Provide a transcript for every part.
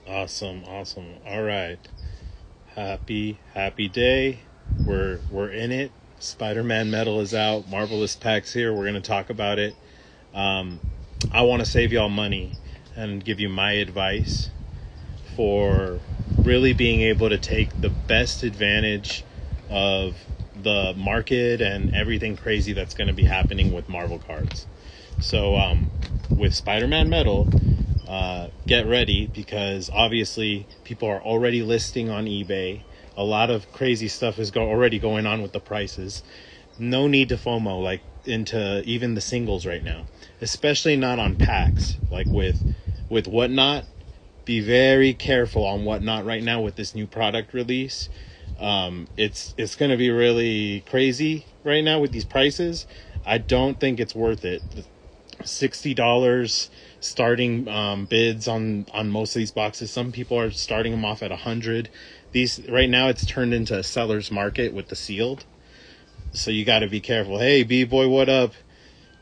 Awesome, awesome. All right. Happy day. We're in it. Spider-Man Metal is out. Marvelous Packs here. We're gonna talk about it. Um, I want to save y'all money and give you my advice for really being able to take the best advantage of the market and everything crazy that's going to be happening with Marvel cards. So, with Spider-Man Metal, get ready because obviously people are already listing on eBay. A lot of crazy stuff is already going on with the prices. No need to FOMO like into even the singles right now, especially not on packs like with WhatNot. Be very careful on WhatNot right now with this new product release. It's going to be really crazy right now with these prices. I don't think it's worth it. $60 starting bids on most of these boxes. Some people are starting them off at 100. These right now it's turned into a seller's market with the sealed. So you got to be careful. Hey, B-boy, what up?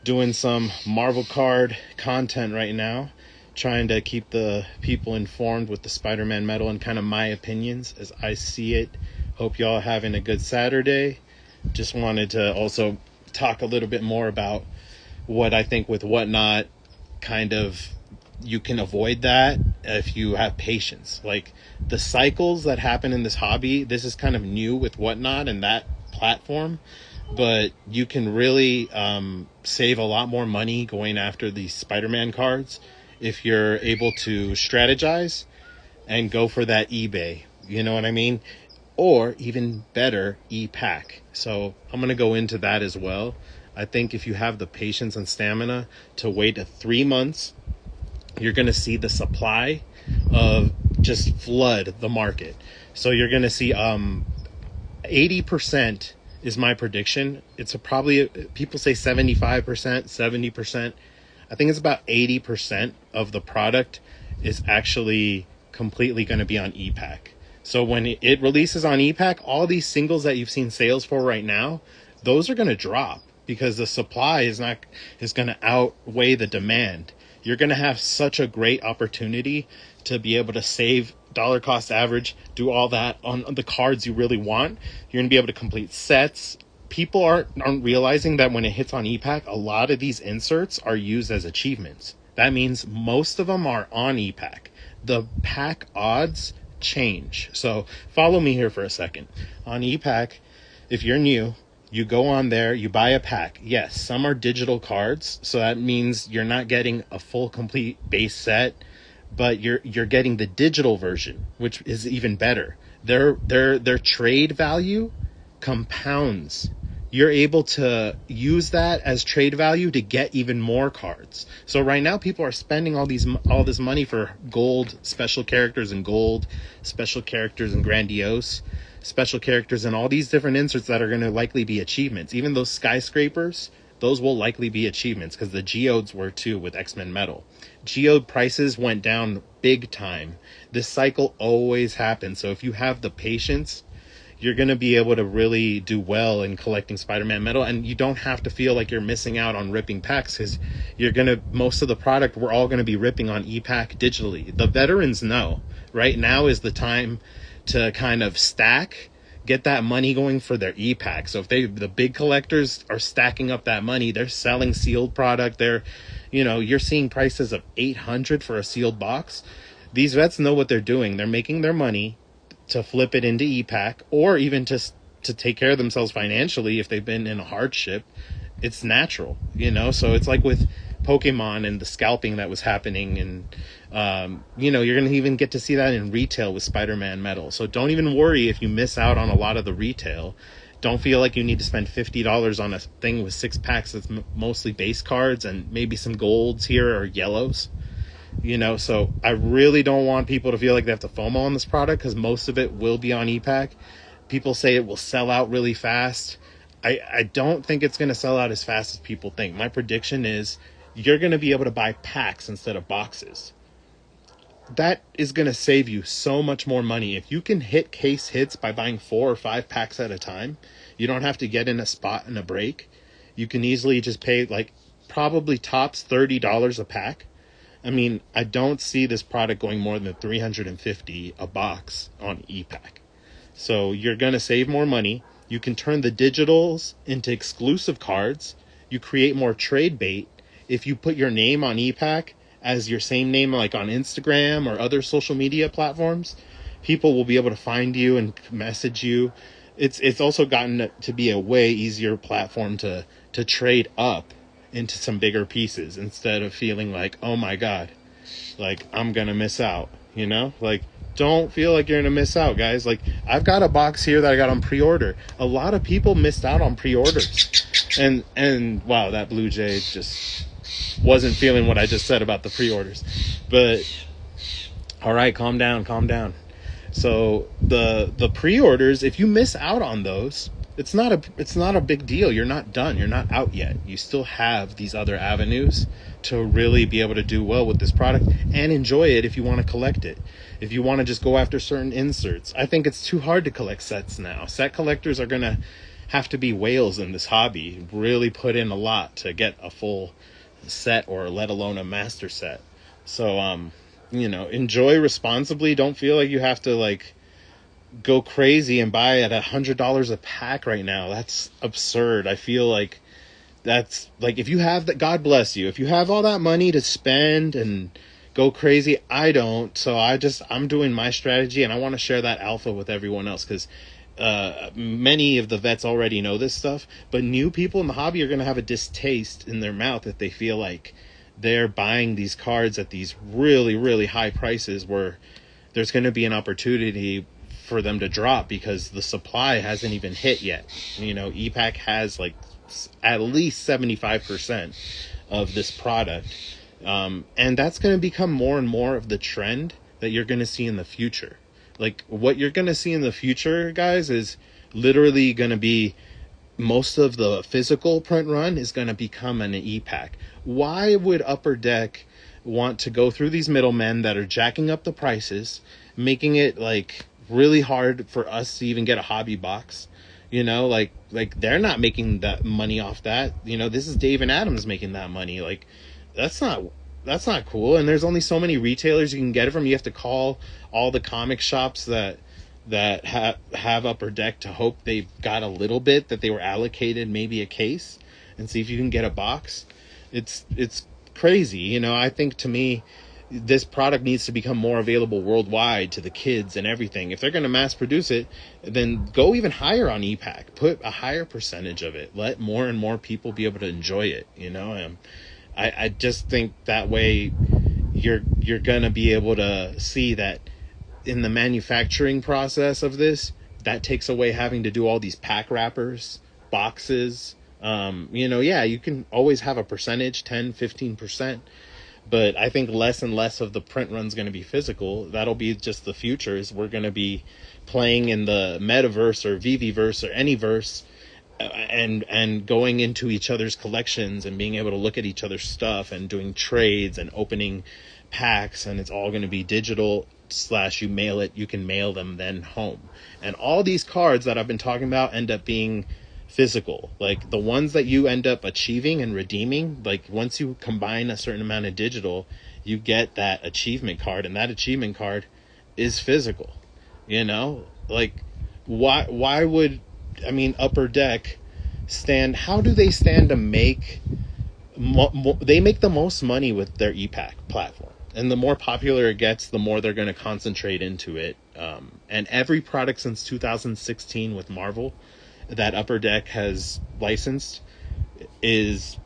Doing some Marvel card content right now, trying to keep the people informed with the Spider-Man Metal and kind of my opinions as I see it. Hope y'all having a good Saturday. Just wanted to also talk a little bit more about what I think with WhatNot, kind of you can avoid that if you have patience. Like the cycles that happen in this hobby, this is kind of new with WhatNot and that platform, but you can really save a lot more money going after these Spider-Man cards if you're able to strategize and go for that eBay. You know what I mean? Or even better, epack. So I'm going to go into that as well. I think if you have the patience and stamina to wait 3 months, you're going to see the supply of just flood the market. So you're going to see 80% is my prediction. It's probably, people say 75%, 70%. I think it's about 80% of the product is actually completely going to be on epack. So when it releases on epack, all these singles that you've seen sales for right now, those are going to drop because the supply is going to outweigh the demand. You're going to have such a great opportunity to be able to save dollar cost average, do all that on the cards you really want. You're going to be able to complete sets. People aren't realizing that when it hits on epack, a lot of these inserts are used as achievements. That means most of them are on epack. The pack odds change. So follow me here for a second. On epack, if you're new, you go on there, you buy a pack. Yes, some are digital cards, so that means you're not getting a full complete base set, but you're getting the digital version, which is even better. Their trade value compounds. You're able to use that as trade value to get even more cards. So right now people are spending all this money for gold special characters and gold special characters and grandiose special characters and all these different inserts that are going to likely be achievements. Even those skyscrapers, those will likely be achievements because the geodes were too with X-Men Metal. Geode prices went down big time. This cycle always happens. So if you have the patience, you're going to be able to really do well in collecting Spider-Man Metal, and you don't have to feel like you're missing out on ripping packs because most of the product we're all going to be ripping on ePack digitally. The veterans know right now is the time to kind of stack, get that money going for their ePack. So if the big collectors are stacking up that money, they're selling sealed product. You're seeing prices of $800 for a sealed box. These vets know what they're doing. They're making their money to flip it into ePack, or even to take care of themselves financially if they've been in a hardship. It's natural, so it's like with Pokemon and the scalping that was happening, and you're going to even get to see that in retail with Spider-Man Metal. So don't even worry if you miss out on a lot of the retail. Don't feel like you need to spend $50 on a thing with 6 packs that's mostly base cards and maybe some golds here or yellows. So I really don't want people to feel like they have to FOMO on this product because most of it will be on ePack. People say it will sell out really fast. I don't think it's going to sell out as fast as people think. My prediction is you're going to be able to buy packs instead of boxes. That is going to save you so much more money. If you can hit case hits by buying 4 or 5 packs at a time, you don't have to get in a spot in a break. You can easily just pay like probably tops $30 a pack. I mean, I don't see this product going more than 350 a box on epack. So you're going to save more money. You can turn the digitals into exclusive cards. You create more trade bait. If you put your name on epack as your same name, like on Instagram or other social media platforms, people will be able to find you and message you. It's also gotten to be a way easier platform to trade up into some bigger pieces instead of feeling like, oh my God, like I'm going to miss out, you know? Like, don't feel like you're going to miss out, guys. Like, I've got a box here that I got on pre-order. A lot of people missed out on pre-orders. And wow, that Blue Jay just wasn't feeling what I just said about the pre-orders. But all right, calm down. So the pre-orders, if you miss out on those, it's not a big deal. You're not done. You're not out yet. You still have these other avenues to really be able to do well with this product and enjoy it if you want to collect it. If you want to just go after certain inserts. I think it's too hard to collect sets now. Set collectors are going to have to be whales in this hobby. Really put in a lot to get a full set, or let alone a master set. So enjoy responsibly. Don't feel like you have to like go crazy and buy at $100 a pack right now. That's absurd. I feel like that's like, if you have that, God bless you. If you have all that money to spend and go crazy, I don't. So I'm doing my strategy, and I want to share that alpha with everyone else, because many of the vets already know this stuff, but new people in the hobby are going to have a distaste in their mouth if they feel like they're buying these cards at these really, really high prices, where there's going to be an opportunity for them to drop because the supply hasn't even hit yet. epack has like at least 75% of this product. And that's going to become more and more of the trend that you're going to see in the future. Like, what you're going to see in the future, guys, is literally going to be most of the physical print run is going to become an epack. Why would Upper Deck want to go through these middlemen that are jacking up the prices, making it like really hard for us to even get a hobby box? Like they're not making that money off that. This is Dave and Adams making that money. Like, that's not cool. And there's only so many retailers you can get it from. You have to call all the comic shops that have Upper Deck to hope they got a little bit, that they were allocated maybe a case, and see if you can get a box. It's crazy. I think, to me, this product needs to become more available worldwide to the kids and everything. If they're going to mass produce it, then go even higher on epack. Put a higher percentage of it. Let more and more people be able to enjoy it. I just think that way you're going to be able to see that in the manufacturing process of this, that takes away having to do all these pack wrappers, boxes. You can always have a percentage, 10, 15%. But I think less and less of the print run's going to be physical. That'll be just the future. Is we're going to be playing in the metaverse or VVverse or any verse, and going into each other's collections and being able to look at each other's stuff and doing trades and opening packs, and it's all going to be digital / you mail it. You can mail them then home. And all these cards that I've been talking about end up being physical. Like, the ones that you end up achieving and redeeming, like once you combine a certain amount of digital, you get that achievement card, and that achievement card is physical. Like, why would, Upper Deck how do they stand to make they make the most money with their epack platform, and the more popular it gets, the more they're going to concentrate into it. And every product since 2016 with Marvel that Upper Deck has licensed is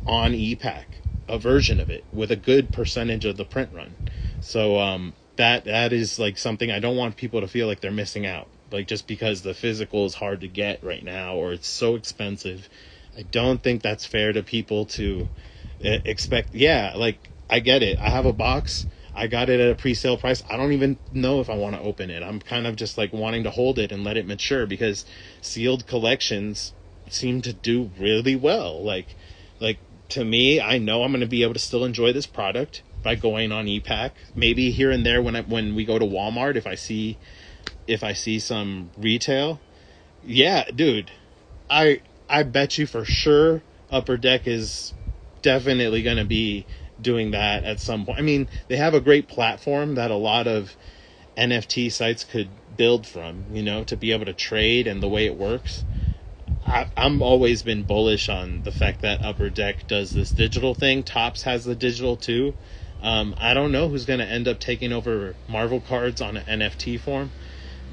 on epack, a version of it with a good percentage of the print run. So that is like something I don't want people to feel like they're missing out, like just because the physical is hard to get right now or it's so expensive. I don't think that's fair to people to expect. Like, I get it. I have a box. I got it at a pre-sale price. I don't even know if I want to open it. I'm kind of just like wanting to hold it and let it mature, because sealed collections seem to do really well. Like to me, I know I'm going to be able to still enjoy this product by going on epack. Maybe here and there when we go to Walmart, if I see some retail. Yeah, dude, I bet you for sure Upper Deck is definitely going to be doing that at some point. I mean, they have a great platform that a lot of NFT sites could build from, to be able to trade and the way it works. I'm always been bullish on the fact that Upper Deck does this digital thing. Topps has the digital too. I don't know who's going to end up taking over Marvel cards on an NFT form,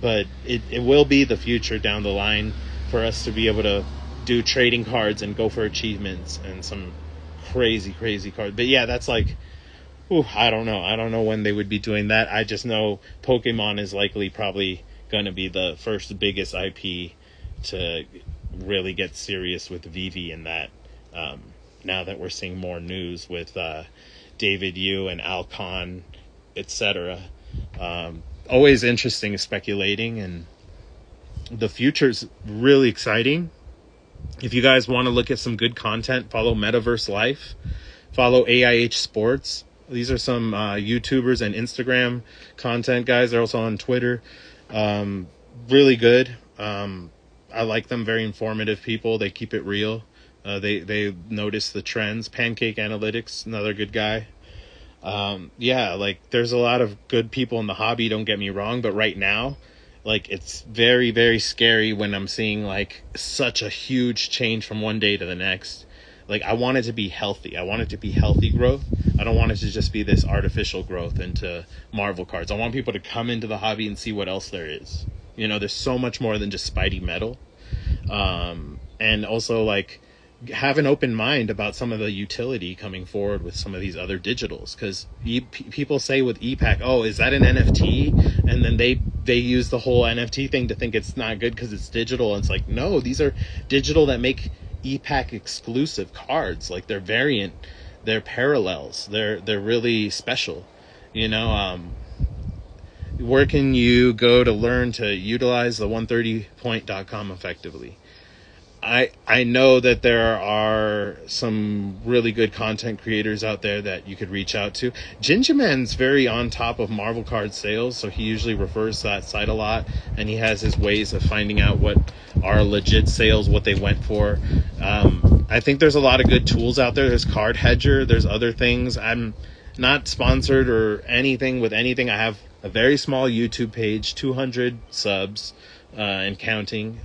but it will be the future down the line for us to be able to do trading cards and go for achievements and some crazy cards. But yeah, that's like, I don't know when they would be doing that. I just know Pokemon is probably going to be the first biggest IP to really get serious with Vivi in that. Now that we're seeing more news with David Yu and Alcon, etc. Always interesting speculating, and the future's really exciting. If you guys want to look at some good content, follow Metaverse Life, follow AIH Sports. These are some YouTubers and Instagram content guys. They're also on Twitter. Really good. I like them. Very informative people. They keep it real. They notice the trends. Pancake Analytics, another good guy. There's a lot of good people in the hobby, don't get me wrong, but right now, it's very, very scary when I'm seeing such a huge change from one day to the next. I want it to be healthy. I want it to be healthy growth. I don't want it to just be this artificial growth into Marvel cards. I want people to come into the hobby and see what else there is. There's so much more than just Spidey Metal. And also have an open mind about some of the utility coming forward with some of these other digitals, because people say with epack, oh, is that an NFT? And then they use the whole NFT thing to think it's not good because it's digital. And it's no, these are digital that make epack exclusive cards. They're variant, they're parallels, they're really special. Where can you go to learn to utilize the 130point.com effectively? I know that there are some really good content creators out there that you could reach out to. Gingerman's very on top of Marvel card sales, so he usually refers to that site a lot, and he has his ways of finding out what are legit sales, what they went for. I think there's a lot of good tools out there. There's Card Hedger, there's other things. I'm not sponsored or anything with anything. I have a very small YouTube page, 200 subs and counting.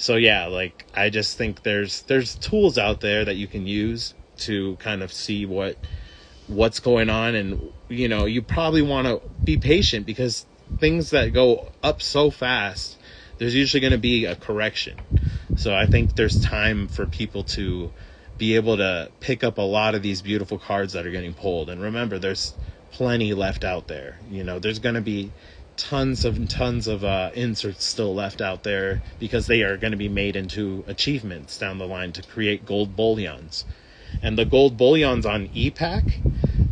So yeah, I just think there's tools out there that you can use to kind of see what's going on, and you probably want to be patient because things that go up so fast, there's usually going to be a correction. So I think there's time for people to be able to pick up a lot of these beautiful cards that are getting pulled. And remember, there's plenty left out there. There's going to be tons of inserts still left out there because they are going to be made into achievements down the line to create gold bullions. And the gold bullions on epack,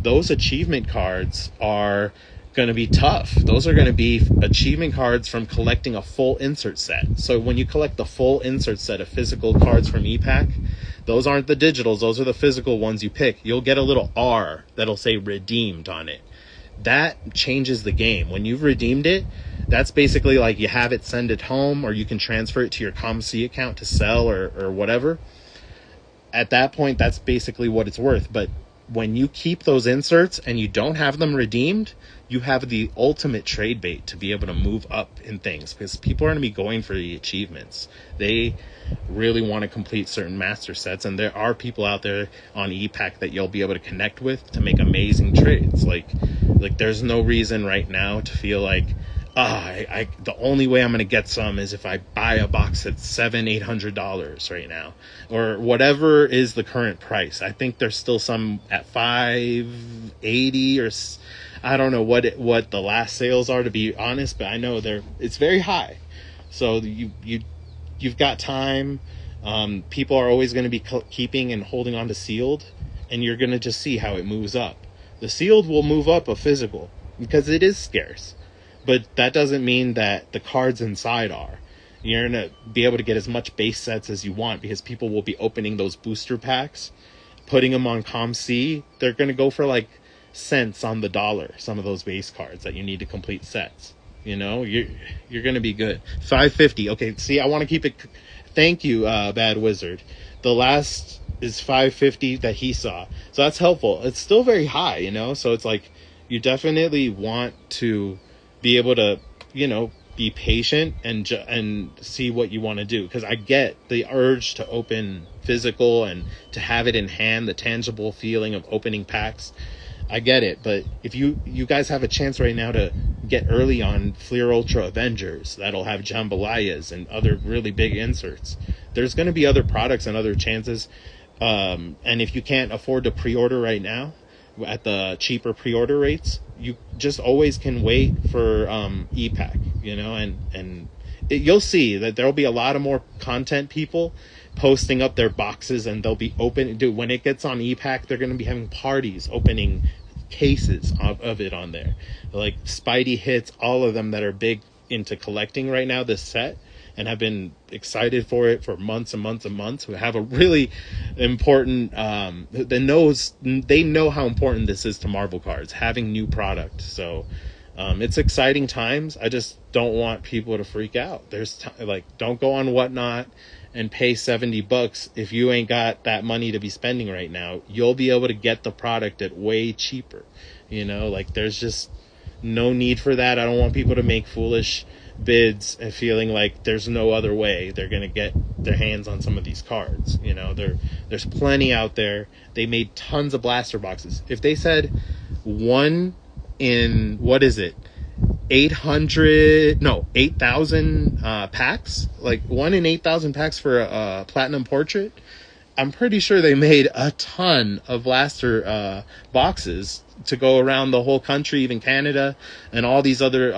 those achievement cards are going to be tough. Those are going to be achievement cards from collecting a full insert set. So when you collect the full insert set of physical cards from epack, those aren't the digitals, those are the physical ones you pick. You'll get a little R that'll say redeemed on it. That changes the game. When you've redeemed it, that's basically you have it, send it home, or you can transfer it to your ComC account to sell or whatever. At that point, that's basically what it's worth. But when you keep those inserts and you don't have them redeemed, you have the ultimate trade bait to be able to move up in things, because people are going to be going for the achievements. They really want to complete certain master sets, and there are people out there on epack that you'll be able to connect with to make amazing trades. There's no reason right now to feel the only way I'm going to get some is if I buy a box at $700-800 right now, or whatever is the current price. I think there's still some at $580, or I don't know what the last sales are, to be honest, but I know it's very high. So you've got time. People are always going to be keeping and holding on to sealed, and you're going to just see how it moves up. The sealed will move up a physical because it is scarce, but that doesn't mean that the cards inside are. You're going to be able to get as much base sets as you want because people will be opening those booster packs, putting them on ComC. They're going to go for cents on the dollar, some of those base cards that you need to complete sets. You're going to be good. $550. Okay, see, I want to keep it. Thank you, Bad Wizard. The last is 550 that he saw. So that's helpful. It's still very high, you know? So it's like, you definitely want to be able to, you know, be patient and see what you want to do. Because I get the urge to open physical and to have it in hand, the tangible feeling of opening packs. I get it, but if you guys have a chance right now to get early on Fleer Ultra Avengers, that'll have jambalayas and other really big inserts. There's going to be other products and other chances. And if you can't afford to pre-order right now at the cheaper pre-order rates, you just always can wait for epack, you know, and you'll see that there'll be a lot of more content people posting up their boxes, and they'll be open. Dude, when it gets on epack, they're going to be having parties opening cases of it on there, like Spidey hits, all of them that are big into collecting right now this set and have been excited for it for months and months and months, who have a really important they know how important this is to Marvel cards, having new product. So it's exciting times. I just don't want people to freak out. There's don't go on WhatNot and pay $70 if you ain't got that money to be spending right now. You'll be able to get the product at way cheaper. You know, like, there's just no need for that. I don't want people to make foolish bids and feeling like there's no other way they're gonna get their hands on some of these cards. You know, there's plenty out there. They made tons of blaster boxes. If they said one in, what is it, 8,000 packs, like 1 in 8,000 packs for a platinum portrait, I'm pretty sure they made a ton of blaster boxes to go around the whole country, even Canada and all these other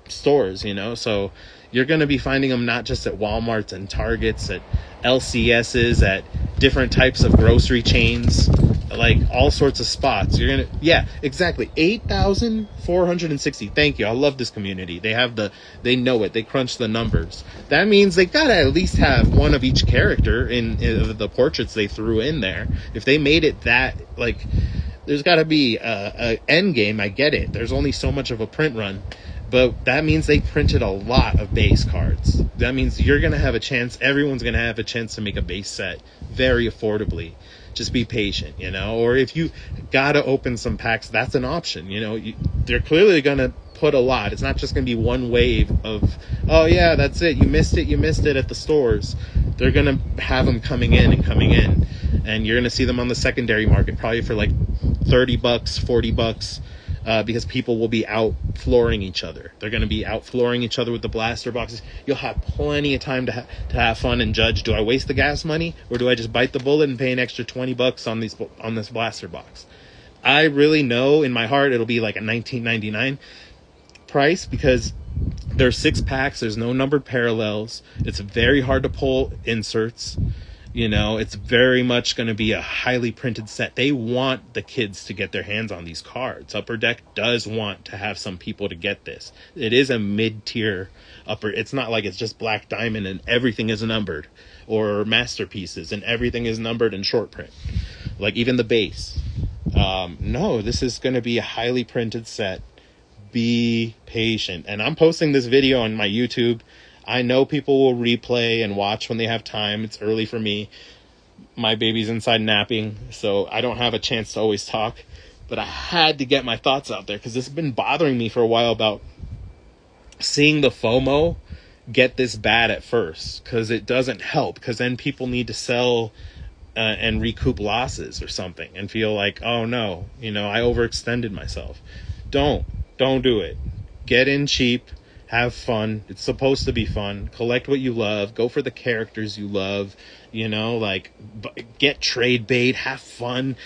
stores, you know. So you're going to be finding them not just at Walmarts and Targets, at LCSs, at different types of grocery chains, like all sorts of spots. You're going to, yeah, exactly. 8,460. Thank you. I love this community. They know it. They crunch the numbers. That means they got to at least have one of each character in the portraits they threw in there. If they made it that, like, there's got to be a end game. I get it. There's only so much of a print run. But that means they printed a lot of base cards. That means you're going to have a chance. Everyone's going to have a chance to make a base set very affordably. Just be patient, you know. Or if you got to open some packs, that's an option. You know, they're clearly going to put a lot. It's not just going to be one wave of, oh, yeah, that's it. You missed it at the stores. They're going to have them coming in. And you're going to see them on the secondary market probably for like $30, $40. Because people will be out flooring each other. They're going to be out flooring each other with the blaster boxes. You'll have plenty of time to have fun and judge. Do I waste the gas money, or do I just bite the bullet and pay an extra $20 on this blaster box? I really know in my heart it'll be like a $19.99 price, because there's 6 packs. There's no numbered parallels. It's very hard to pull inserts. You know, it's very much going to be a highly printed set. They want the kids to get their hands on these cards. Upper Deck does want to have some people to get this. It is a mid-tier upper. It's not like it's just Black Diamond and everything is numbered, or Masterpieces and everything is numbered in short print, like even the base. No, this is going to be a highly printed set. Be patient. And I'm posting this video on my YouTube. I know people will replay and watch when they have time. It's early for me. My baby's inside napping, so I don't have a chance to always talk. But I had to get my thoughts out there, because this has been bothering me for a while about seeing the FOMO get this bad at first, because it doesn't help, because then people need to sell and recoup losses or something and feel like, oh no, you know, I overextended myself. Don't do it. Get in cheap. Have fun. It's supposed to be fun. Collect what you love. Go for the characters you love. You know, like, get trade bait. Have fun.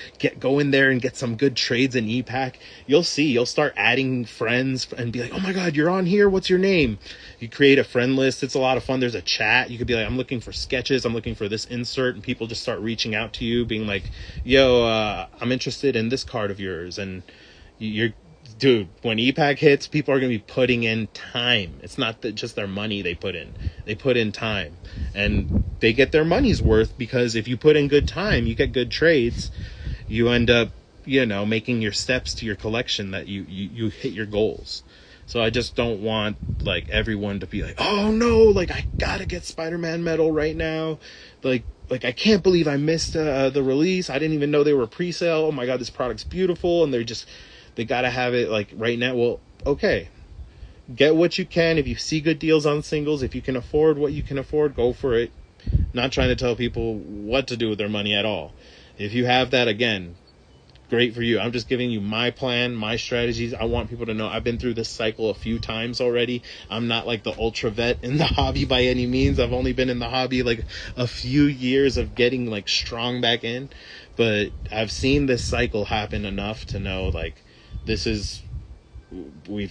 Go in there and get some good trades in epack. You'll see. You'll start adding friends and be like, oh my God, you're on here. What's your name? You create a friend list. It's a lot of fun. There's a chat. You could be like, I'm looking for sketches. I'm looking for this insert. And people just start reaching out to you, being like, yo, I'm interested in this card of yours. And dude, when epack hits, people are going to be putting in time. It's not just their money they put in. They put in time. And they get their money's worth, because if you put in good time, you get good trades. You end up, you know, making your steps to your collection that you hit your goals. So I just don't want, like, everyone to be like, oh no, like, I got to get Spider-Man metal right now. Like, like, I can't believe I missed the release. I didn't even know they were pre-sale. Oh my God, this product's beautiful. And they got to have it like right now. Well, okay. Get what you can. If you see good deals on singles, if you can afford what you can afford, go for it. Not trying to tell people what to do with their money at all. If you have that, again, great for you. I'm just giving you my plan, my strategies. I want people to know I've been through this cycle a few times already. I'm not like the ultra vet in the hobby by any means. I've only been in the hobby like a few years of getting like strong back in, but I've seen this cycle happen enough to know like this is, we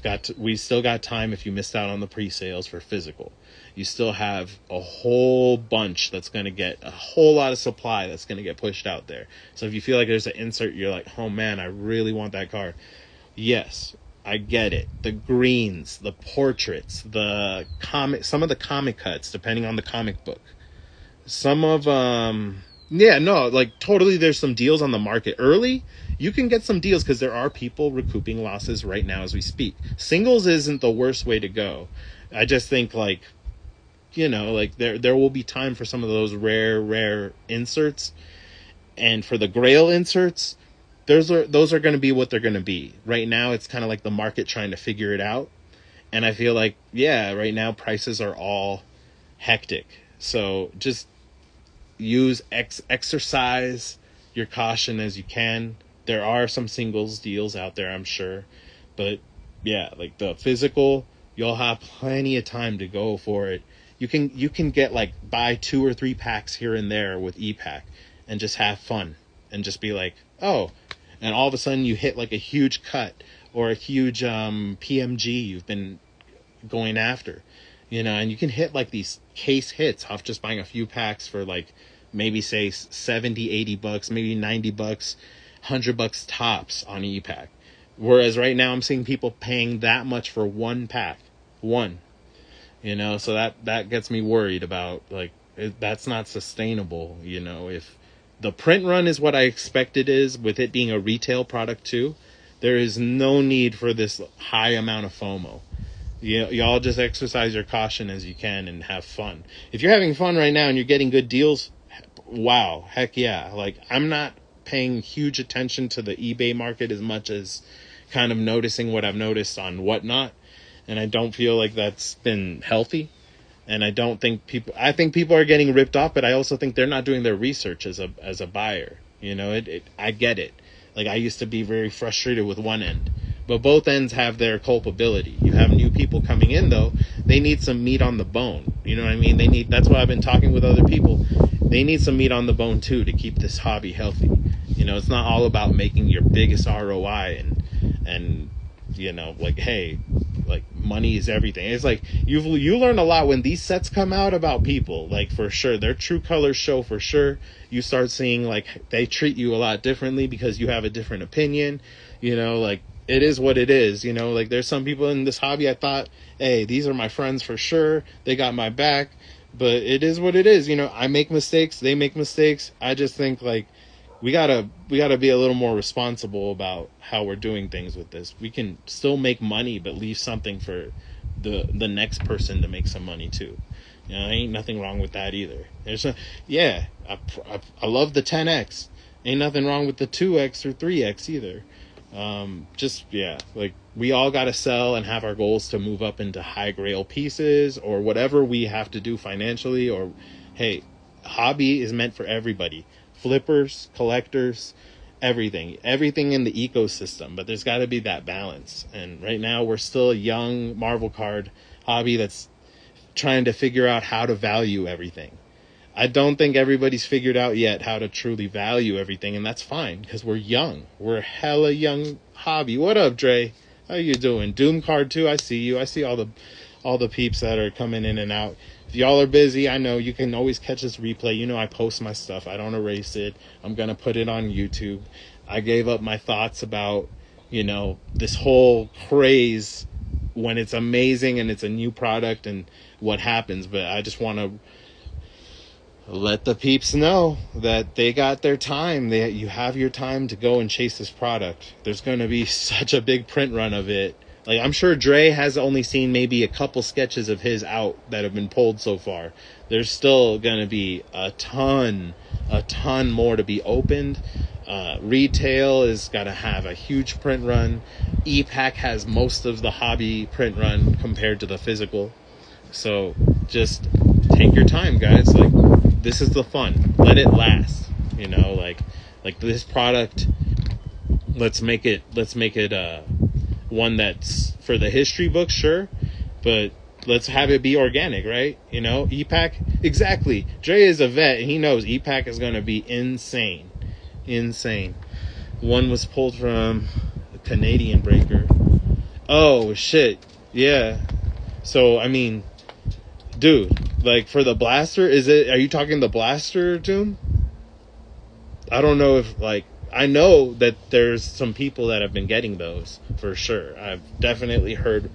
still got time. If you missed out on the pre-sales for physical, you still have a whole bunch that's going to get a whole lot of supply that's going to get pushed out there. So if you feel like there's an insert, you're like, oh man, I really want that card. Yes, I get it. The greens, the portraits, the comic, some of the comic cuts, depending on the comic book. Some of, yeah, no, like totally there's some deals on the market early. You can get some deals because there are people recouping losses right now as we speak. Singles isn't the worst way to go. I just think like, you know, like there will be time for some of those rare inserts, and for the grail inserts, those are going to be what they're going to be. Right now, it's kind of like the market trying to figure it out, and I feel like, yeah, right now prices are all hectic. So just exercise your caution as you can. There are some singles deals out there, I'm sure, but yeah, like the physical, you'll have plenty of time to go for it. You can get like buy 2 or 3 packs here and there with epack and just have fun and just be like, oh, and all of a sudden you hit like a huge cut or a huge PMG you've been going after, you know, and you can hit like these case hits off just buying a few packs for like maybe say $70-$80, maybe $90, $100 tops on epack. Whereas right now I'm seeing people paying that much for one pack, you know, so that gets me worried about like that's not sustainable. You know, if the print run is what I expect it is, with it being a retail product too, there is no need for this high amount of FOMO. Y'all just exercise your caution as you can and have fun. If you're having fun right now and you're getting good deals, wow, heck yeah. Like, I'm not paying huge attention to the eBay market as much as kind of noticing what I've noticed on WhatNot. And I don't feel like that's been healthy. And I think people are getting ripped off, but I also think they're not doing their research as a buyer. You know, I get it. Like, I used to be very frustrated with one end, but both ends have their culpability. You have new people coming in though. They need some meat on the bone. You know what I mean? That's why I've been talking with other people. They need some meat on the bone too to keep this hobby healthy. You know, it's not all about making your biggest ROI and you know, like, hey, like, money is everything. It's like you learn a lot when these sets come out about people, like, for sure. Their true colors show for sure. You start seeing like they treat you a lot differently because you have a different opinion. You know, like, it is what it is. You know, like, there's some people in this hobby I thought, hey, these are my friends for sure, they got my back, but it is what it is. You know, I make mistakes, they make mistakes. I just think like we gotta be a little more responsible about how we're doing things with this. We can still make money, but leave something for the next person to make some money too. You know, ain't nothing wrong with that either. I love the 10x. Ain't nothing wrong with the 2x or 3x either. Like, we all gotta sell and have our goals to move up into high grail pieces or whatever we have to do financially. Or, hey, hobby is meant for everybody. Flippers, collectors, everything in the ecosystem, but there's got to be that balance. And right now we're still a young Marvel card hobby that's trying to figure out how to value everything. I don't think everybody's figured out yet how to truly value everything, and that's fine because we're young. We're a hella young hobby. What up, Dre? How you doing? Doom card too. I see you. I see all the peeps that are coming in and out. If y'all are busy, I know you can always catch this replay. You know, I post my stuff. I don't erase it. I'm going to put it on YouTube. I gave up my thoughts about, you know, this whole craze when it's amazing and it's a new product and what happens. But I just want to let the peeps know that they got their time. You have your time to go and chase this product. There's going to be such a big print run of it Like, I'm sure Dre has only seen maybe a couple sketches of his out that have been pulled so far. There's still going to be a ton more to be opened. Retail is going to have a huge print run. epack has most of the hobby print run compared to the physical. So just take your time, guys. Like, this is the fun. Let it last. You know, like this product, let's make it one that's for the history book, sure, but let's have it be organic, right? You know, epack, exactly. Dre is a vet and he knows epack is going to be insane. One was pulled from a Canadian breaker. Oh shit, yeah. So I mean, dude, like, for the blaster, are you talking the blaster, Doom? I don't know if, like, I know that there's some people that have been getting those for sure. I've definitely heard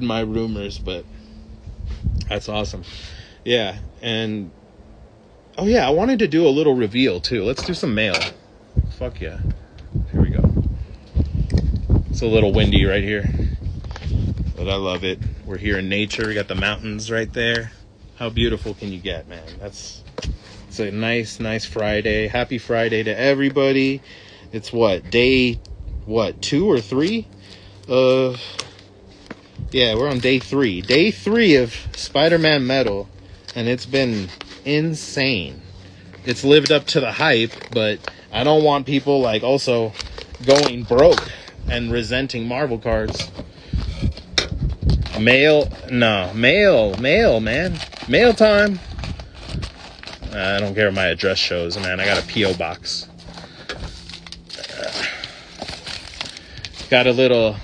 my rumors, but that's awesome. Yeah. And oh yeah, I wanted to do a little reveal too. Let's do some mail. Fuck yeah. Here we go. It's a little windy right here, but I love it. We're here in nature. We got the mountains right there. How beautiful can you get, man? It's a nice Friday. Happy Friday to everybody. It's day 2 or 3? Yeah, we're on day 3. Day 3 of Spider-Man Metal, and it's been insane. It's lived up to the hype, but I don't want people, like, also going broke and resenting Marvel cards. Mail, man. Mail time. I don't care what my address shows, man. I got a P.O. box. Got a little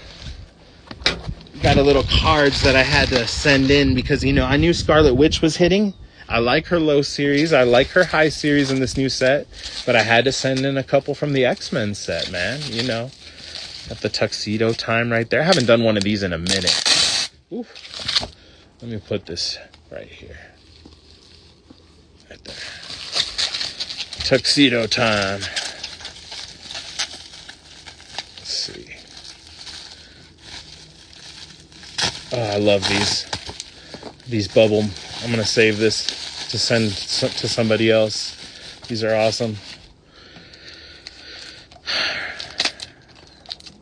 cards that I had to send in because, you know, I knew Scarlet Witch was hitting. I like her low series. I like her high series in this new set. But I had to send in a couple from the X-Men set, man. You know, got the tuxedo time right there. I haven't done one of these in a minute. Oof. Let me put this right here. Right there. Tuxedo time. Let's see. Oh, I love these bubble. I'm gonna save this to send to somebody else. These are awesome,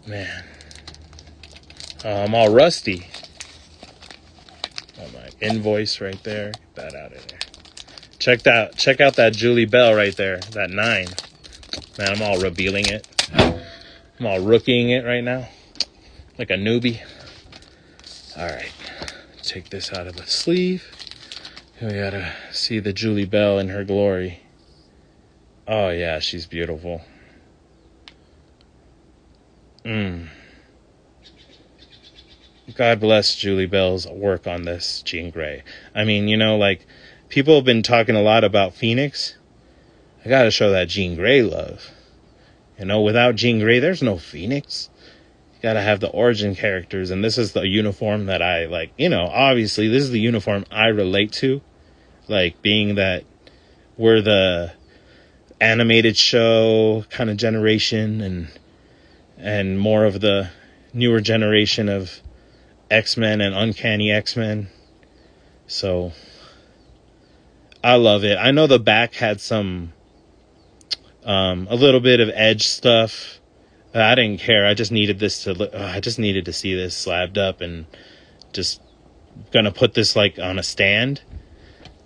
man. Oh, I'm all rusty. Oh, my invoice right there. Get that out of there. Check out that Julie Bell right there. That 9. Man, I'm all revealing it. I'm all rookieing it right now. Like a newbie. Alright. Take this out of the sleeve. We gotta see the Julie Bell in her glory. Oh yeah, she's beautiful. God bless Julie Bell's work on this Jean Grey. I mean, you know, like, people have been talking a lot about Phoenix. I gotta show that Jean Grey love. You know, without Jean Grey, there's no Phoenix. You gotta have the origin characters, and this is the uniform that I, like, you know, obviously, this is the uniform I relate to. Like, being that we're the animated show kind of generation, and more of the newer generation of X-Men and Uncanny X-Men. So I love it. I know the back had some a little bit of edge stuff. I didn't care. I just needed this I just needed to see this slabbed up, and just gonna put this, like, on a stand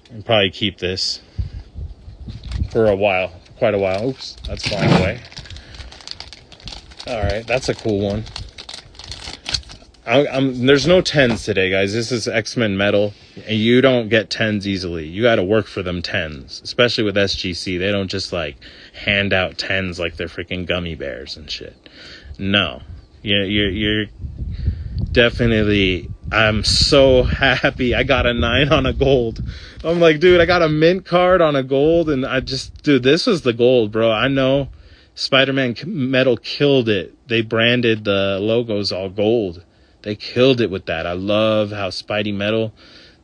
and probably keep this for a while, quite a while. Oops, that's flying away. All right, that's a cool one. There's no 10s today, guys. This is X-Men Metal, and you don't get 10s easily. You got to work for them 10s, especially with SGC. They don't just, like, hand out 10s like they're freaking gummy bears and shit. No, you're definitely. I'm so happy I got a 9 on a gold. I'm like, dude, I got a mint card on a gold, and dude, this was the gold, bro. I know Spider-Man Metal killed it. They branded the logos all gold. They killed it with that. I love how Spidey Metal,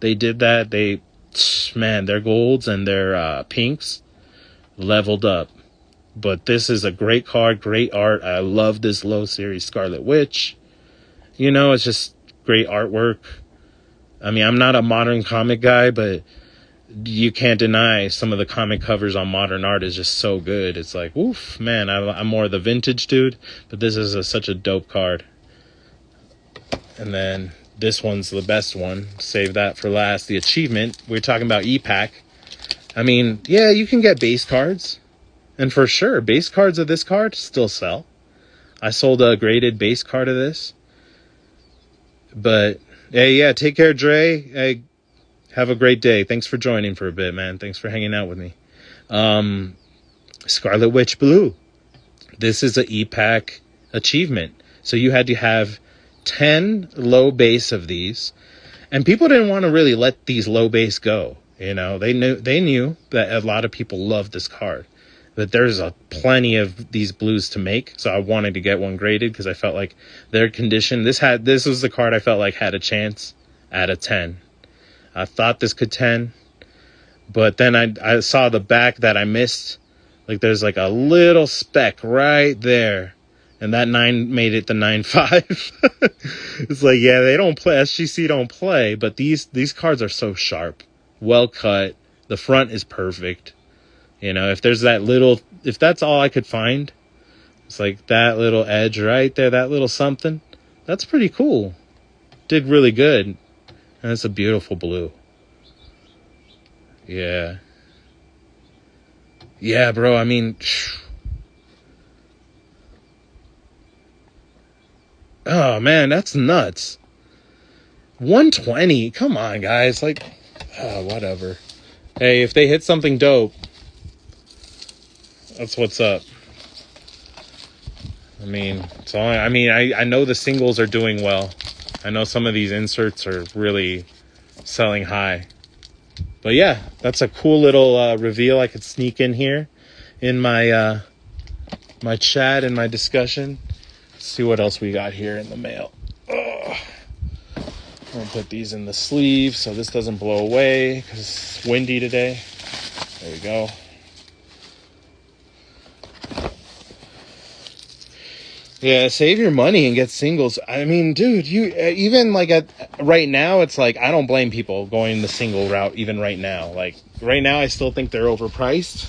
they did that. Their golds and their pinks leveled up. But this is a great card, great art. I love this low series Scarlet Witch. You know, it's just great artwork. I mean, I'm not a modern comic guy, but you can't deny some of the comic covers on modern art is just so good. It's like, oof, man, I'm more the vintage dude, but this is such a dope card. And then this one's the best one. Save that for last. The achievement. We're talking about epack. I mean, yeah, you can get base cards. And for sure, base cards of this card still sell. I sold a graded base card of this. But, hey, yeah, take care, Dre. Hey, have a great day. Thanks for joining for a bit, man. Thanks for hanging out with me. Scarlet Witch Blue. This is an epack achievement. So you had to have 10 low base of these. And people didn't want to really let these low base go. You know, they knew that a lot of people loved this card. But there's plenty of these blues to make, so I wanted to get one graded because I felt like their condition. This was the card I felt like had a chance at a 10. I thought this could 10, but then I saw the back that I missed. Like there's like a little speck right there, and that 9 made it the 9.5. It's like, yeah, they don't play. SGC don't play, but these cards are so sharp, well cut. The front is perfect. You know, if that's all I could find, it's like that little edge right there, that little something, that's pretty cool. Did really good. And it's a beautiful blue. Yeah. Yeah, bro, I mean, oh, man, that's nuts. 120, come on, guys. Like, whatever. Hey, if they hit something dope, that's what's up. I mean, I know the singles are doing well. I know some of these inserts are really selling high. But yeah, that's a cool little reveal I could sneak in here in my my chat and my discussion. Let's see what else we got here in the mail. I'm gonna put these in the sleeve so this doesn't blow away because it's windy today. There we go. Yeah, save your money and get singles. I mean, dude, you even like right now, it's like I don't blame people going the single route even right now. Like right now, I still think they're overpriced.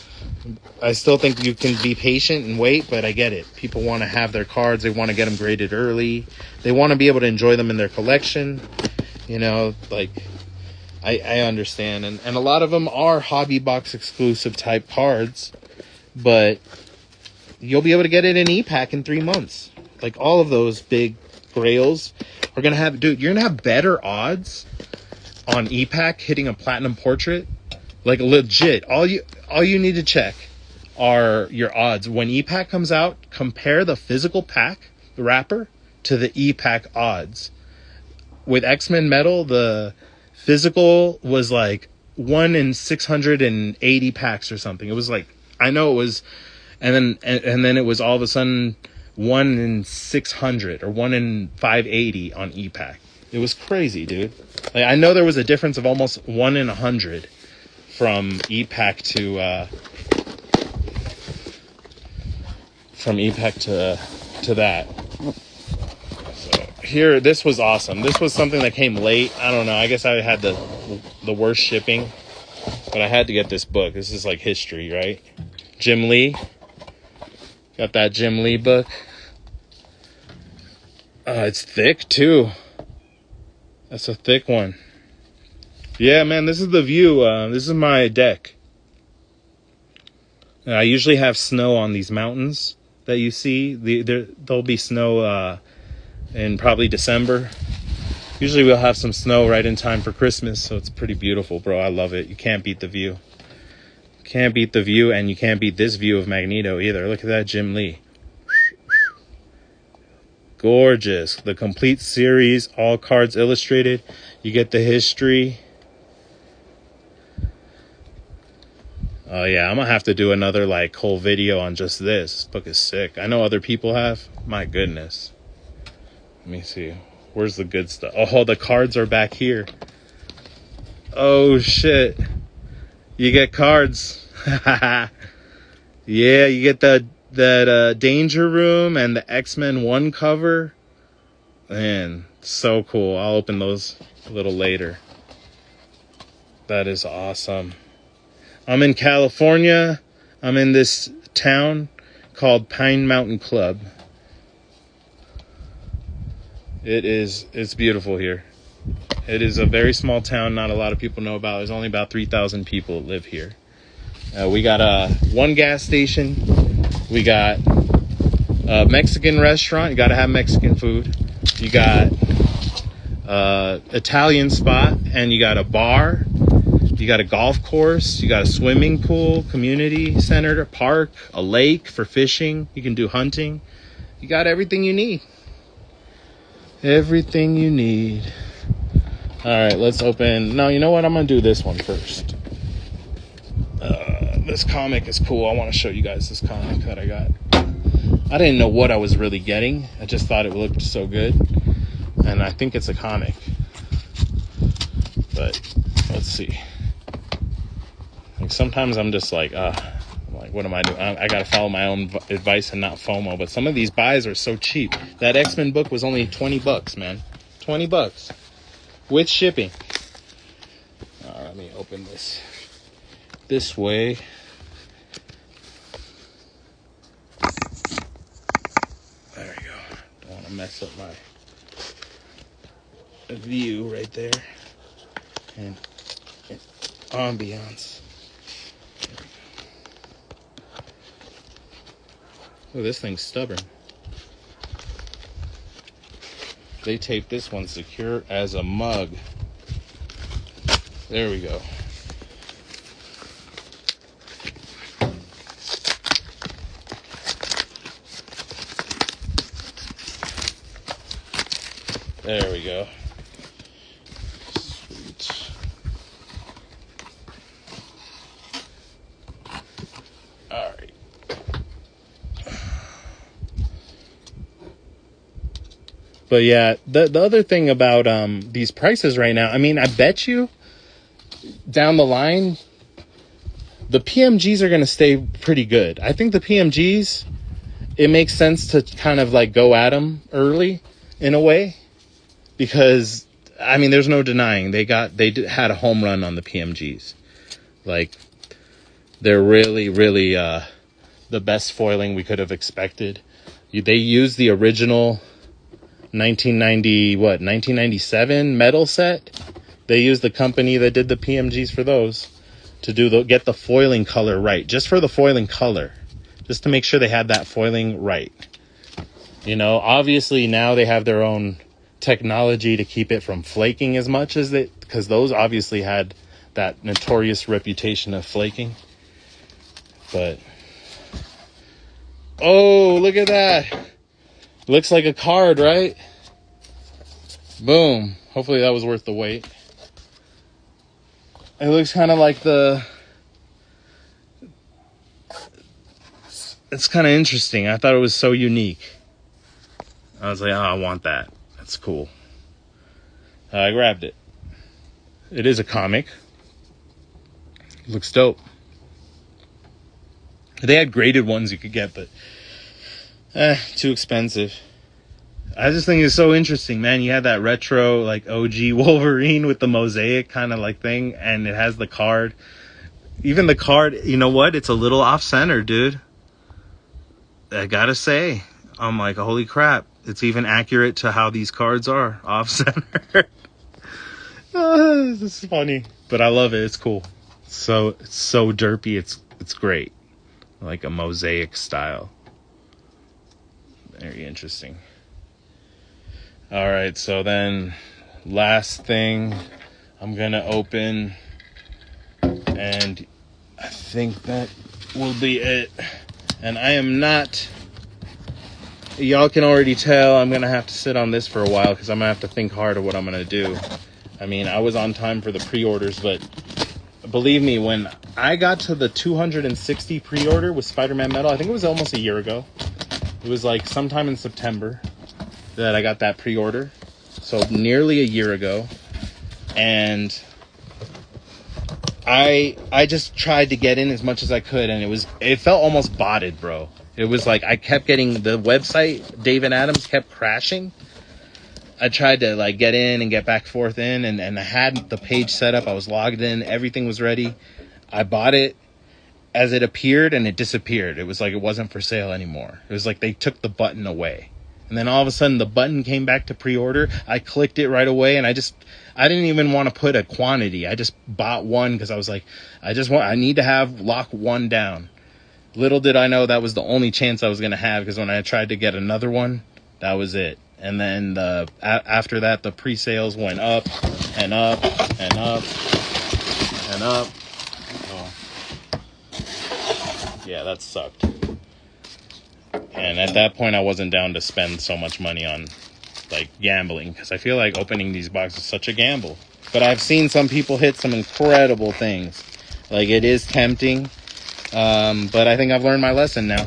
I still think you can be patient and wait, but I get it. People want to have their cards. They want to get them graded early. They want to be able to enjoy them in their collection. You know, like I understand. And a lot of them are hobby box exclusive type cards, but you'll be able to get it in epack in 3 months. Like all of those big grails are going to have, dude, you're going to have better odds on epack hitting a platinum portrait. Like legit. All you need to check are your odds. When epack comes out, compare the physical pack, the wrapper, to the epack odds. With X-Men Metal, the physical was like 1 in 680 packs or something. It was like, I know it was, and then it was all of a sudden 1 in 600 or 1 in 580 on epack. It was crazy, dude. Like I know there was a difference of almost 1 in 100 from epack to that. So here, this was awesome. This was something that came late. I don't know. I guess I had the worst shipping, but I had to get this book. This is like history, right? Jim Lee. Got that Jim Lee book. It's thick too. That's a thick one. Yeah, man, this is the view. This is my deck. I usually have snow on these mountains that you see. There'll be snow in probably December. Usually we'll have some snow right in time for Christmas, so it's pretty beautiful, bro. I love it. You can't beat the view. Can't beat the view, and you can't beat this view of Magneto either. Look at that Jim Lee. Gorgeous. The complete series, all cards illustrated. You get the history. Oh yeah, I'm gonna have to do another like whole video on just this. This book is sick. I know other people have. My goodness. Let me see. Where's the good stuff? Oh, the cards are back here. Oh shit. You get cards. Yeah, you get that Danger Room and the X-Men 1 cover. Man, so cool. I'll open those a little later. That is awesome. I'm in California. I'm in this town called Pine Mountain Club. It's beautiful here. It is a very small town. Not a lot of people know about. There's only about 3,000 people that live here. We got one gas station. We got a Mexican restaurant. You got to have Mexican food. You got Italian spot, and you got a bar. You got a golf course. You got a swimming pool, community center, a park, a lake for fishing. You can do hunting. You got everything you need. Everything you need. All right, let's open. No, you know what? I'm going to do this one first. This comic is cool. I want to show you guys this comic that I got. I didn't know what I was really getting. I just thought it looked so good. And I think it's a comic. But let's see. Like sometimes I'm just like, what am I doing? I got to follow my own advice and not FOMO. But some of these buys are so cheap. That X-Men book was only $20, man. $20 with shipping. Let me open this way. There we go. Don't want to mess up my view right there. And ambiance. Oh, this thing's stubborn. They taped this one secure as a mug. There we go. There we go. Sweet. All right. But yeah, the other thing about these prices right now, I mean, I bet you down the line, the PMGs are going to stay pretty good. I think the PMGs, it makes sense to kind of like go at them early in a way. Because, I mean, there's no denying they had a home run on the PMGs. Like, they're really, really the best foiling we could have expected. They used the original 1997 metal set. They used the company that did the PMGs for those to get the foiling color right. Just for the foiling color. Just to make sure they had that foiling right. You know, obviously now they have their own technology to keep it from flaking as much as because those obviously had that notorious reputation of flaking. But oh, look at that. Looks like a card, right? Boom. Hopefully that was worth the wait. It looks kind of like it's kind of interesting. I thought it was so unique. I was like, oh, I want that. That's cool. I grabbed it. It is a comic. Looks dope. They had graded ones you could get, but too expensive. I just think it's so interesting, man. You had that retro, like OG Wolverine with the mosaic kind of like thing, and it has the card. Even the card, you know what? It's a little off-center, dude. I gotta say, I'm like, holy crap. It's even accurate to how these cards are off-center. This is funny, but I love it. It's cool. It's so derpy. It's great, like a mosaic style. Very interesting. All right, so then last thing I'm gonna open, and I think that will be it. And I am not. Y'all can already tell I'm going to have to sit on this for a while because I'm going to have to think hard of what I'm going to do. I mean, I was on time for the pre-orders, but believe me, when I got to the 260 pre-order with Spider-Man Metal, I think it was almost a year ago. It was like sometime in September that I got that pre-order. So nearly a year ago. And I just tried to get in as much as I could, and it felt almost botted, bro. It was like I kept getting the website, David Adams, kept crashing. I tried to like get in and get back forth in, and I had the page set up. I was logged in. Everything was ready. I bought it as it appeared, and it disappeared. It was like it wasn't for sale anymore. It was like they took the button away. And then all of a sudden the button came back to pre-order. I clicked it right away, and I didn't even want to put a quantity. I just bought one because I was like, I need to lock one down. Little did I know that was the only chance I was going to have, because when I tried to get another one, that was it. And then after that, the pre-sales went up and up and up and up. Oh. Yeah, that sucked. And at that point, I wasn't down to spend so much money on like gambling, because I feel like opening these boxes is such a gamble. But I've seen some people hit some incredible things. Like, it is tempting. But I think I've learned my lesson now.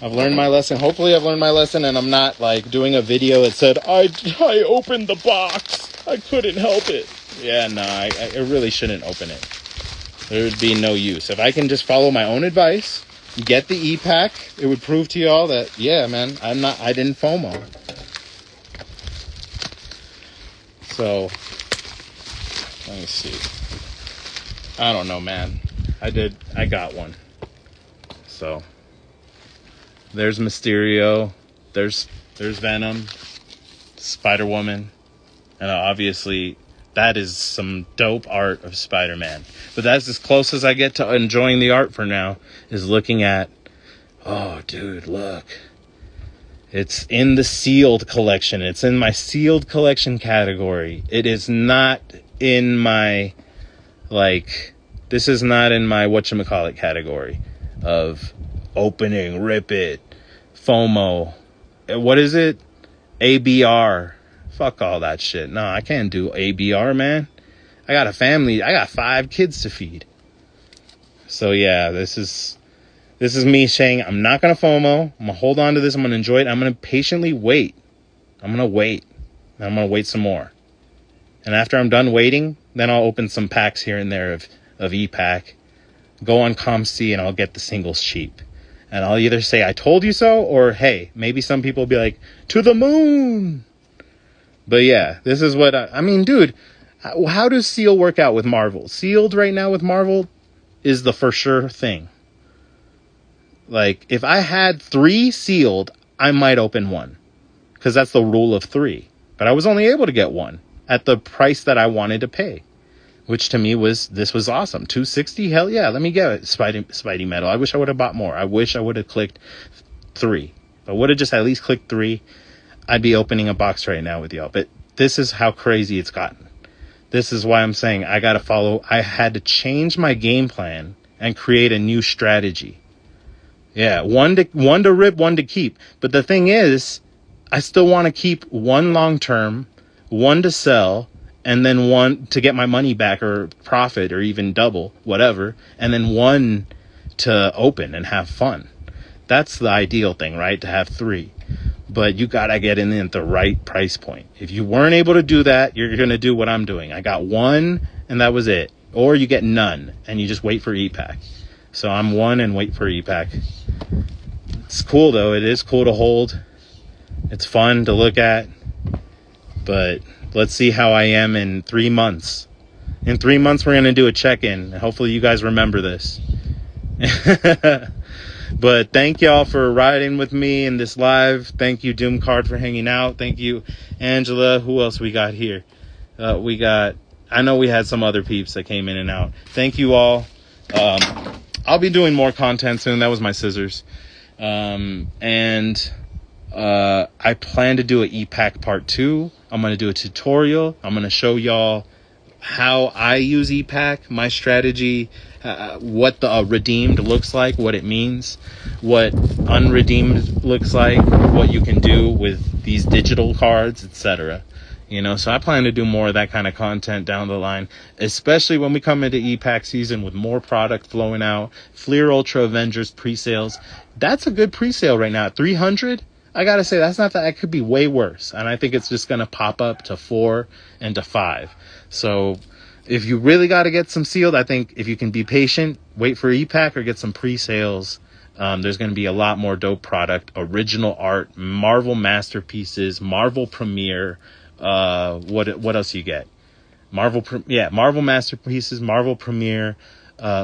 I've learned my lesson. Hopefully I've learned my lesson, and I'm not like doing a video that said, I opened the box. I couldn't help it. Yeah, no, I really shouldn't open it. There would be no use. If I can just follow my own advice, get the epack, it would prove to y'all that, yeah, man, I didn't FOMO. So, let me see. I don't know, man. I got one. So, there's Mysterio, there's Venom, Spider-Woman, and obviously that is some dope art of Spider-Man. But that's as close as I get to enjoying the art for now, is looking at, oh, dude, look. It's in the sealed collection. It's in my sealed collection category. It is not in my, like, this is not in my whatchamacallit category of opening, rip it, FOMO. What is it? ABR. Fuck all that shit. No, I can't do ABR, man. I got a family. I got 5 kids to feed. So yeah, this is me saying I'm not going to FOMO. I'm going to hold on to this. I'm going to enjoy it. I'm going to patiently wait. I'm going to wait. And I'm going to wait some more. And after I'm done waiting, then I'll open some packs here and there of epack. Go on ComC and I'll get the singles cheap. And I'll either say, I told you so, or hey, maybe some people will be like, to the moon. But yeah, this is what I mean, dude, how does Seal work out with Marvel? Sealed right now with Marvel is the for sure thing. Like, if I had 3 sealed, I might open 1. Because that's the rule of 3. But I was only able to get 1 at the price that I wanted to pay. Which to me this was awesome. $260? Hell yeah, let me get it. Spidey Metal. I wish I would have bought more. I wish I would have clicked 3. If I would have just at least clicked 3, I'd be opening a box right now with y'all. But this is how crazy it's gotten. This is why I'm saying I had to change my game plan and create a new strategy. Yeah, one to rip, 1 to keep. But the thing is, I still want to keep 1 long term, 1 to sell, and then 1 to get my money back or profit or even double, whatever, and then 1 to open and have fun. That's the ideal thing, right? To have 3. But you gotta get in at the right price point. If you weren't able to do that, you're gonna do what I'm doing. I got 1 and that was it. Or you get none and you just wait for epack. So I'm 1 and wait for epack. It's cool though. It is cool to hold. It's fun to look at. But let's see how I am in 3 months. In 3 months, we're going to do a check-in. Hopefully you guys remember this. But thank y'all for riding with me in this live. Thank you, Doom Card, for hanging out. Thank you, Angela. Who else we got here? I know we had some other peeps that came in and out. Thank you all. I'll be doing more content soon. That was my scissors. I plan to do an epack part 2. I'm going to do a tutorial. I'm going to show y'all how I use epack, my strategy, what the redeemed looks like, what it means, what unredeemed looks like, what you can do with these digital cards, etc. So I plan to do more of that kind of content down the line, especially when we come into epack season with more product flowing out. Fleer Ultra Avengers pre-sales. That's a good pre-sale right now. 300. I gotta say, that's not that. It could be way worse. And I think it's just gonna pop up to 4 and to 5. So if you really gotta get some sealed, I think if you can be patient, wait for epack or get some pre-sales. There's gonna be a lot more dope product, original art, Marvel masterpieces, Marvel Premiere, What else you get? Marvel Masterpieces, Marvel Premiere,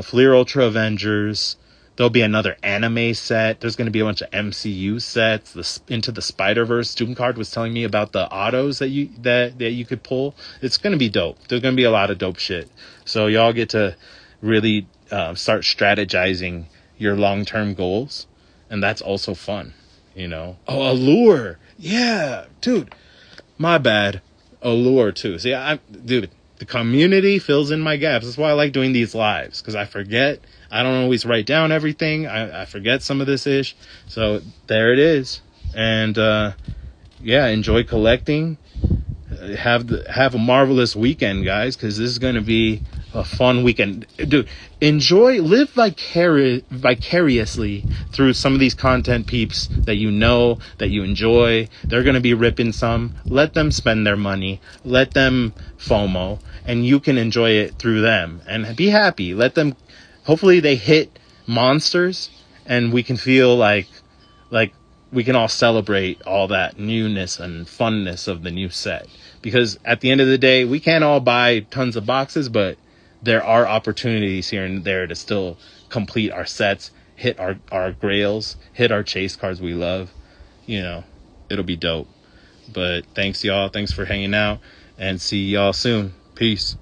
Fleer Ultra Avengers. There'll be another anime set. There's going to be a bunch of MCU sets. The Into the Spider-Verse. Student Card was telling me about the autos that you could pull. It's going to be dope. There's going to be a lot of dope shit. So y'all get to really start strategizing your long-term goals, and that's also fun. Oh, Allure. Yeah, dude. My bad. Allure too. See, dude, the community fills in my gaps. That's why I like doing these lives, because I forget. I don't always write down everything. I forget some of this ish. So there it is. And enjoy collecting. Have a marvelous weekend, guys, because this is going to be a fun weekend. Dude, live vicariously through some of these content peeps that that you enjoy. They're going to be ripping some. Let them spend their money. Let them FOMO, and you can enjoy it through them and be happy. Let them, hopefully they hit monsters, and we can feel like we can all celebrate all that newness and funness of the new set. Because at the end of the day, we can't all buy tons of boxes, but there are opportunities here and there to still complete our sets, hit our grails, hit our chase cards we love. It'll be dope. But thanks, y'all. Thanks for hanging out, and see y'all soon. Peace.